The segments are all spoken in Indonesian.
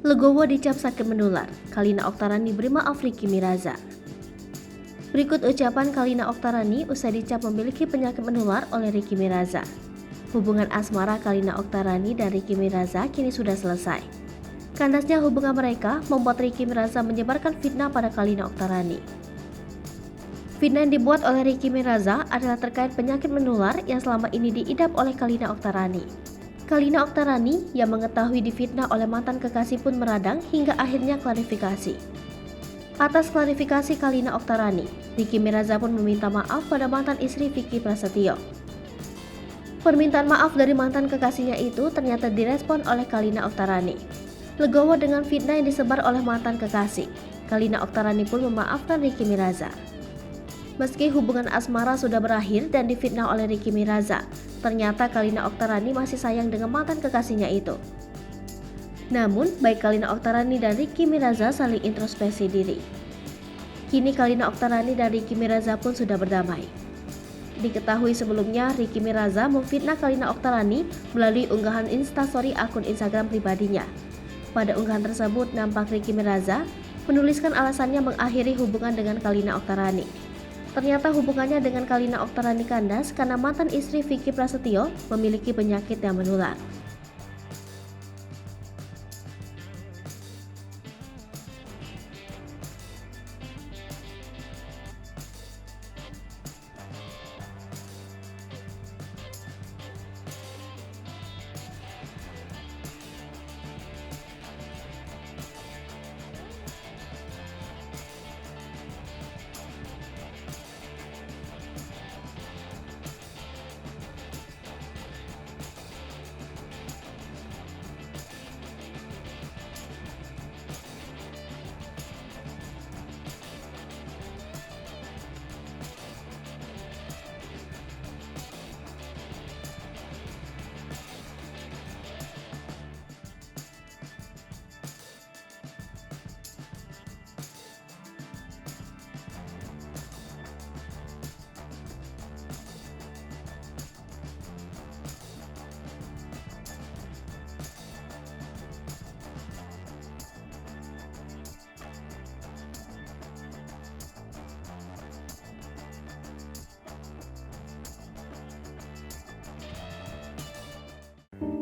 Legowo dicap sakit menular, Kalina Oktarani beri maaf Ricky Miraza. Berikut ucapan Kalina Oktarani usai dicap memiliki penyakit menular oleh Ricky Miraza. Hubungan asmara Kalina Oktarani dan Ricky Miraza kini sudah selesai. Kandasnya hubungan mereka membuat Ricky Miraza menyebarkan fitnah pada Kalina Oktarani. Fitnah yang dibuat oleh Ricky Miraza adalah terkait penyakit menular yang selama ini diidap oleh Kalina Oktarani. Kalina Oktarani yang mengetahui difitnah oleh mantan kekasih pun meradang hingga akhirnya klarifikasi. Atas klarifikasi Kalina Oktarani, Ricky Miraza pun meminta maaf pada mantan istri Vicky Prasetyo. Permintaan maaf dari mantan kekasihnya itu ternyata direspon oleh Kalina Oktarani. Legowo dengan fitnah yang disebar oleh mantan kekasih, Kalina Oktarani pun memaafkan Ricky Miraza. Meski hubungan asmara sudah berakhir dan difitnah oleh Ricky Miraza, ternyata Kalina Oktarani masih sayang dengan mantan kekasihnya itu. Namun, baik Kalina Oktarani dan Ricky Miraza saling introspeksi diri. Kini Kalina Oktarani dan Ricky Miraza pun sudah berdamai. Diketahui sebelumnya, Ricky Miraza memfitnah Kalina Oktarani melalui unggahan instastory akun Instagram pribadinya. Pada unggahan tersebut, nampak Ricky Miraza menuliskan alasannya mengakhiri hubungan dengan Kalina Oktarani. Ternyata hubungannya dengan Kalina Oktarani kandas karena mantan istri Vicky Prasetyo memiliki penyakit yang menular.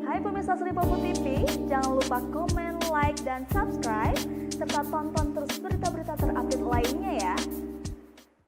Hai pemirsa Sri Popo TV, jangan lupa komen, like, dan subscribe, serta tonton terus berita-berita terupdate lainnya ya.